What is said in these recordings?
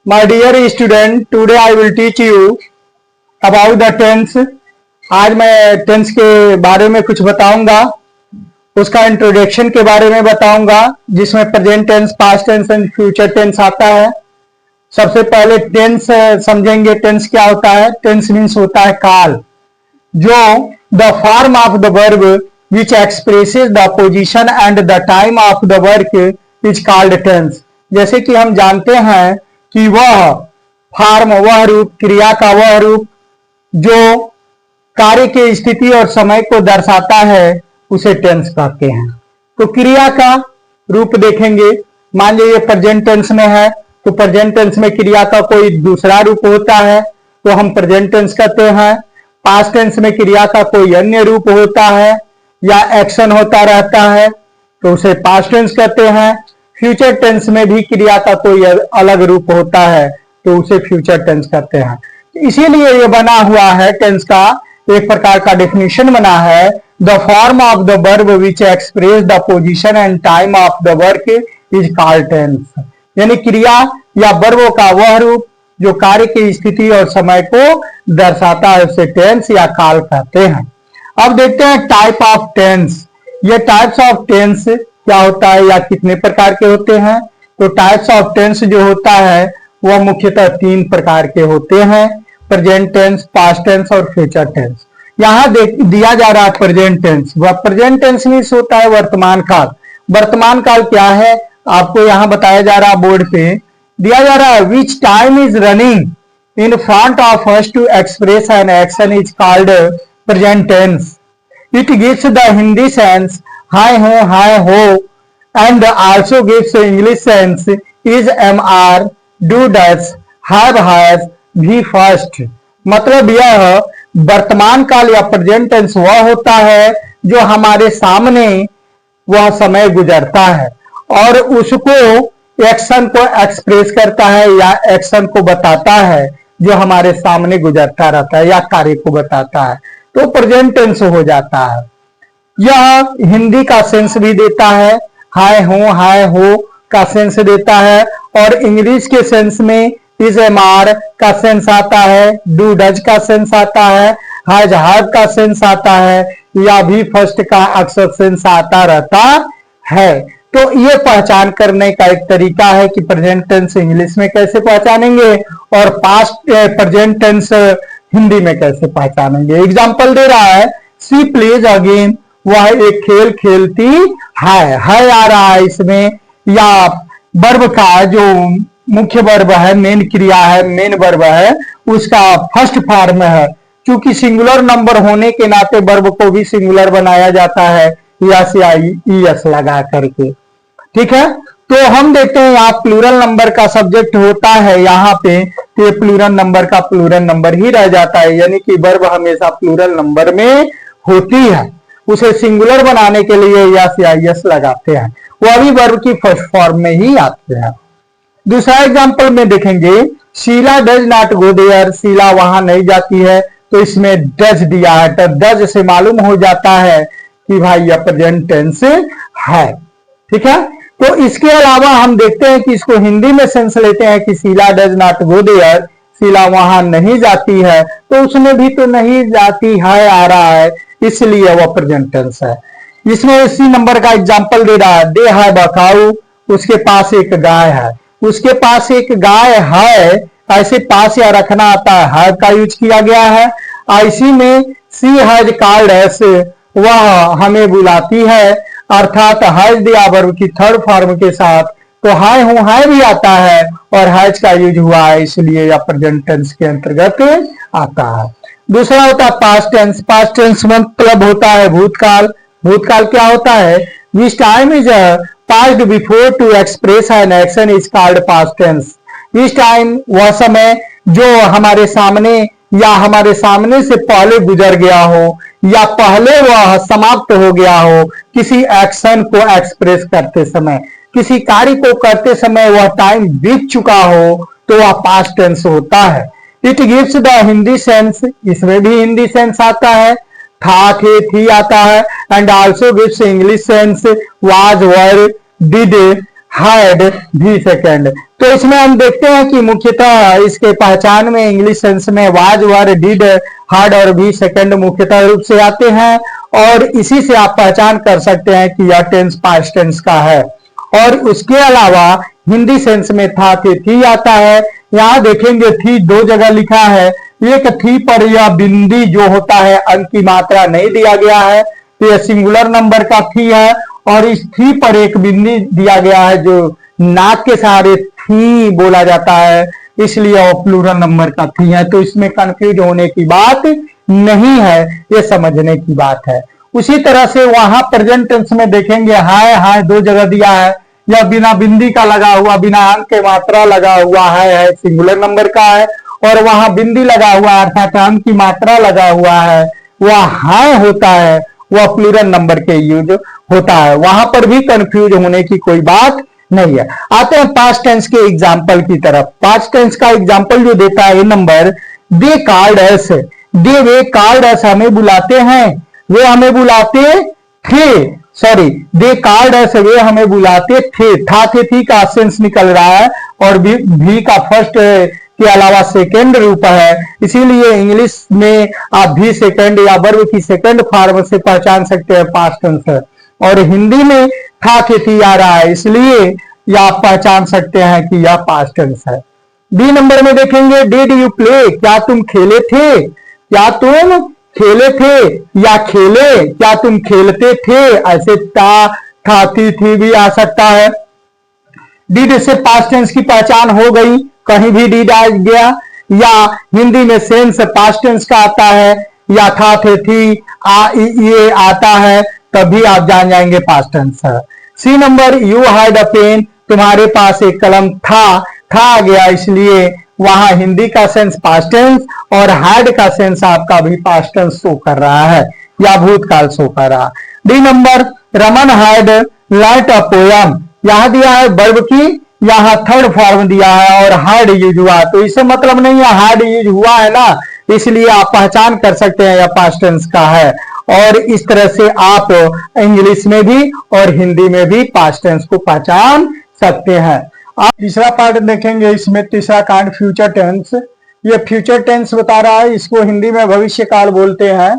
My dear student, today I will teach you about the tense. आज मैं tense के बारे में कुछ बताऊंगा, उसका इंट्रोडक्शन के बारे में बताऊंगा, जिसमें present tense, past tense and future tense आता है। सबसे पहले टेंस समझेंगे। टेंस क्या होता है? टेंस मीन्स होता है काल, जो the form of the verb which expresses the position and the time of the work is called tense. जैसे कि हम जानते हैं कि वह फॉर्म, वह रूप, क्रिया का वह रूप जो कार्य की स्थिति और समय को दर्शाता है, उसे टेंस कहते हैं। तो क्रिया का रूप देखेंगे। मान लीजिए प्रेजेंट टेंस में है, तो प्रेजेंट टेंस में क्रिया का कोई दूसरा रूप होता है तो हम प्रेजेंट टेंस कहते हैं। पास्ट टेंस में क्रिया का कोई अन्य रूप होता है या एक्शन होता रहता है तो उसे पास्ट टेंस कहते हैं। फ्यूचर टेंस में भी क्रिया का कोई अलग रूप होता है तो उसे फ्यूचर टेंस कहते हैं। इसीलिए ये बना हुआ है, टेंस का एक प्रकार का डेफिनेशन बना है, the form of the verb which express the position and time of the work is called tense. यानी क्रिया या वर्बों का वह रूप जो कार्य की स्थिति और समय को दर्शाता है, उसे टेंस या काल कहते हैं। अब देखते हैं टाइप ऑफ टेंस। ये टाइप्स ऑफ टेंस क्या होता है या कितने प्रकार के होते हैं? तो टाइप्स ऑफ टेंस जो होता है वह मुख्यतः 3 प्रकार के होते हैं, प्रेजेंट टेंस, पास्ट टेंस और फ्यूचर टेंस। यहाँ दिया जा रहा है प्रेजेंट टेंस। वह प्रेजेंट टेंस मीन्स होता है वर्तमान काल। वर्तमान काल क्या है आपको यहाँ बताया जा रहा है, बोर्ड पे दिया जा रहा है, which time is running in front of us to express an action is called present tense. It gives the Hindi sense हाय हो and also gives English sense is MR, do, does, have, has, be first। मतलब यह वर्तमान काल या present tense वह होता है जो हमारे सामने वह समय गुजरता है और उसको एक्शन को एक्सप्रेस करता है या एक्शन को बताता है जो हमारे सामने गुजरता रहता है या कार्य को बताता है, तो प्रेजेंट टेंस हो जाता है। यह हिंदी का सेंस भी देता है, हाय हो का सेंस देता है, और इंग्लिश के सेंस में इज एमआर का सेंस आता है, डू डज का सेंस आता है, हैज हैव का सेंस आता है, या भी फर्स्ट का अक्सर सेंस आता रहता है। तो ये पहचान करने का एक तरीका है कि प्रेजेंट टेंस इंग्लिश में कैसे पहचानेंगे और पास्ट प्रेजेंट टेंस हिंदी में कैसे पहचानेंगे। एग्जाम्पल दे रहा है, सी प्लेज अगेन, वह एक खेल खेलती है आ रहा है इसमें, या वर्ब का जो मुख्य वर्ब है, मेन क्रिया है, मेन वर्ब है, उसका फर्स्ट फॉर्म है। क्योंकि सिंगुलर नंबर होने के नाते वर्ब को भी सिंगुलर बनाया जाता है यस या ईएस लगा करके, ठीक है। तो हम देखते हैं यहाँ प्लूरल नंबर का सब्जेक्ट होता है यहाँ पे, तो प्लूरल नंबर का प्लूरल नंबर ही रह जाता है, यानी कि वर्ब हमेशा प्लूरल नंबर में होती है। उसे सिंगुलर बनाने के लिए यस या यस लगाते हैं, वह भी वर्ब की फर्स्ट फॉर्म में ही आते हैं। दूसरा एग्जांपल में देखेंगे, Sheela does not go there, Sheela वहां नहीं जाती है, तो इसमें डज दिया है, तो डज से मालूम हो जाता है कि भाई यह प्रेजेंट टेंस है, ठीक है। तो इसके अलावा हम देखते हैं कि इसको हिंदी में सेंस लेते हैं कि Sheela does not go there, Sheela वहां नहीं जाती है, तो उसमें भी तो नहीं जाती है आ रहा है, इसलिए वह प्रेजेंट टेंस है। इसमें इसी नंबर का एग्जांपल दे रहा है, दे हैव अ काऊ, उसके पास एक गाय है, उसके पास एक गाय है, ऐसे पास या रखना आता है का यूज किया गया है। इसी में सी हैज कॉल्ड अस, वह हमें बुलाती है, अर्थात हैज दिया वर्ब की थर्ड फॉर्म के साथ, तो हाय हूं हाय भी आता है और हैज का यूज हुआ है, इसलिए यह प्रेजेंट टेंस के अंतर्गत आता है। दूसरा होता है पास्ट टेंस। पास्ट टेंस मतलब होता है भूतकाल। भूतकाल क्या होता है? Which time is past before to express an action is called past tense. इस टाइम वह समय जो हमारे सामने या हमारे सामने से पहले गुजर गया हो या पहले वह समाप्त हो गया हो, किसी एक्शन को एक्सप्रेस करते समय, किसी कार्य को करते समय वह टाइम बीत चुका हो, तो वह पास्ट टेंस होता है। It gives the Hindi sense, इसमें भी हिंदी सेंस आता है, था थे थी आता है, and also gives English sense, was were did had भी सेकंड। तो इसमें हम देखते हैं कि मुख्यतः इसके पहचान में इंग्लिश सेंस में वाज, वर, डिड, हार्ड और भी सेकंड मुख्यतः रूप से आते हैं, और इसी से आप पहचान कर सकते हैं कि यह टेंस पास्ट टेंस का है। और उसके अलावा हिंदी सेंस में था, थे, थी आता है। यहाँ देखेंगे थी दो जगह लिखा है, एक थी पर यह बिंदी जो होता है अंक की मात्रा नहीं दिया गया है, तो यह सिंगुलर नंबर का थी है, और इस थी पर एक बिंदी दिया गया है जो नाक के सहारे थी बोला जाता है, इसलिए वो प्लूरल नंबर का थी है। तो इसमें कंफ्यूज होने की बात नहीं है, ये समझने की बात है। उसी तरह से वहां प्रेजेंट टेंस में देखेंगे हाय, हाय दो जगह दिया है, या बिना बिंदी का लगा हुआ, बिना अंक के मात्रा लगा हुआ है, सिंगुलर नंबर का है, और वहां बिंदी लगा हुआ है अर्थात अंक की मात्रा लगा हुआ है, वह हाय होता है, वह प्लूरल नंबर के यूज होता है। वहां पर भी कंफ्यूज होने की कोई बात नहीं है। आते हैं पास्ट टेंस के एग्जाम्पल की तरफ। पास्ट टेंस का एग्जाम्पल जो देता है number, they called us, they वे कॉल्ड अस, हमें बुलाते हैं, वे हमें बुलाते थे, सॉरी दे कॉल्ड अस, वे हमें बुलाते थे, था थे थी का सेंस निकल रहा है, और भी का फर्स्ट के अलावा सेकंड रूप है, इसीलिए इंग्लिश में आप भी सेकंड या वर्ब की सेकंड फॉर्म से पहचान सकते हैं पास्ट टेंस, और हिंदी में था थे थी आ रहा है, इसलिए यह आप पहचान सकते हैं कि यह पास्ट टेंस है। बी नंबर में देखेंगे डिड यू प्ले, क्या तुम खेले थे, क्या तुम खेले थे, या खेले, क्या तुम खेलते थे, ऐसे था थी भी आ सकता है। डिड से पास्ट टेंस की पहचान हो गई, कहीं भी डिड आ गया, या हिंदी में सेंस पास्ट टेंस का आता है, या था थे थी ये आता है, तभी आप जान जाएंगे पास्ट टेंस है। C number you had a pen, तुम्हारे पास एक कलम था आ गया, इसलिए वहां हिंदी का सेंस पास्ट टेंस और हैड का सेंस आपका भी पास्ट टेंस शो कर रहा है या भूतकाल शो कर रहा। D number Raman had learned a poem, यहां दिया है वर्ब की, यहां थर्ड फॉर्म दिया है और हैड यूज हुआ, तो इससे मतलब नहीं है हैड यूज हुआ है ना, इसलिए आप पहचान कर सकते हैं यह पास्ट टेंस का है। और इस तरह से आप इंग्लिश में भी और हिंदी में भी पास्ट टेंस को पहचान सकते हैं। आप तीसरा पार्ट देखेंगे, इसमें तीसरा कांड फ्यूचर टेंस, ये फ्यूचर टेंस बता रहा है, इसको हिंदी में भविष्य काल बोलते हैं।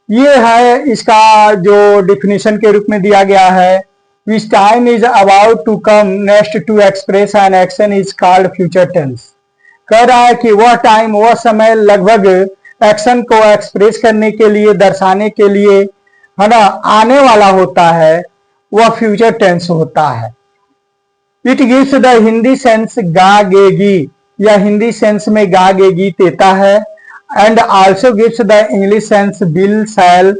ये है इसका जो डिफिनेशन के रूप में दिया गया है, which time is about to come next to express an action is called future tense. कह रहा है कि वह टाइम, वह समय लगभग एक्शन को एक्सप्रेस करने के लिए, दर्शाने के लिए है ना आने वाला होता है, वह फ्यूचर टेंस होता है। It gives the Hindi sense गागेगी, या हिंदी सेंस में गागेगी देता है, and also gives the English sense will, shall,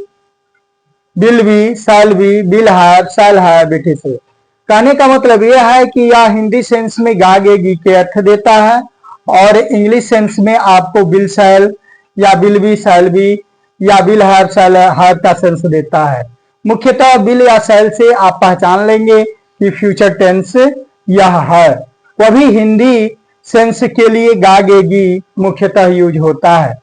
will be, shall be, will have, shall have, it is. कहने का मतलब यह है कि यह हिंदी सेंस में गागेगी के अर्थ देता है, और इंग्लिश सेंस में आपको विल, शैल या विल बी, शैल बी या विल हैव, शैल हैव का सेंस देता है। मुख्यतः विल या शैल से आप पहचान लेंगे कि फ्यूचर टेंस यह है। वह भी हिंदी सेंस के लिए गागेगी मुख्यतः यूज होता है।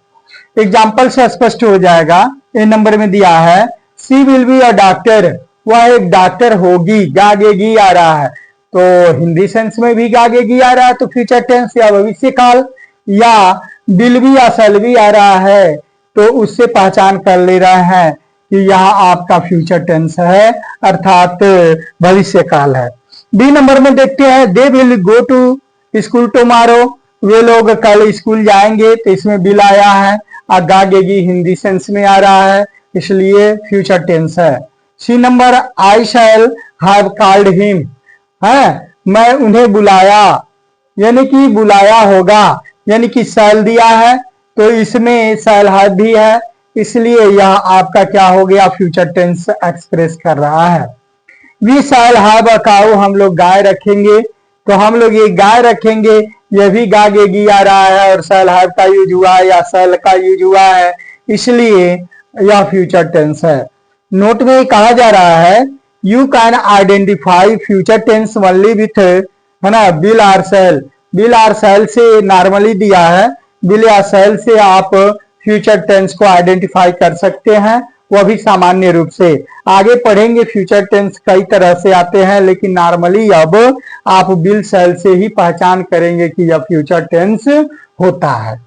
एग्जाम्पल से स्पष्ट हो जाएगा। ए नंबर में दिया है सी विल बी अ डॉक्टर, वह एक डॉक्टर होगी, गागेगी आ रहा है, तो हिंदी सेंस में भी गागेगी आ रहा है, तो फ्यूचर टेंस या भविष्य काल, या विल बी या शैल बी आ रहा है, तो उससे पहचान कर ले रहे हैं कि यह आपका फ्यूचर टेंस है अर्थात भविष्य काल है। बी नंबर में देखते हैं they will go to school tomorrow, वे लोग कल स्कूल जाएंगे, तो इसमें विल आया है, और गागेगी हिंदी सेंस में आ रहा है, इसलिए फ्यूचर टेंस है। C number I shall have called him, है मैं उन्हें बुलाया, यानी कि बुलाया होगा, यानी कि शैल दिया है, तो इसमें शैल हैव भी है, इसलिए यह आपका क्या हो गया, फ्यूचर टेंस एक्सप्रेस कर रहा है। वी शैल हैव अ काऊ, हम लोग गाय रखेंगे, तो हम लोग ये गाय रखेंगे, यह भी गागेगी आ रहा है, और शैल हैव का यूज हुआ है या शैल का यूज हुआ है, इसलिए यह फ्यूचर टेंस है। नोट में कहा जा रहा है you can identify future tense only with, है ना, will or shall, will or shall से नॉर्मली दिया है, विल या शैल से आप फ्यूचर टेंस को आइडेंटिफाई कर सकते हैं, वह भी सामान्य रूप से। आगे पढ़ेंगे फ्यूचर टेंस कई तरह से आते हैं, लेकिन नॉर्मली अब आप विल शैल से ही पहचान करेंगे कि यह फ्यूचर टेंस होता है।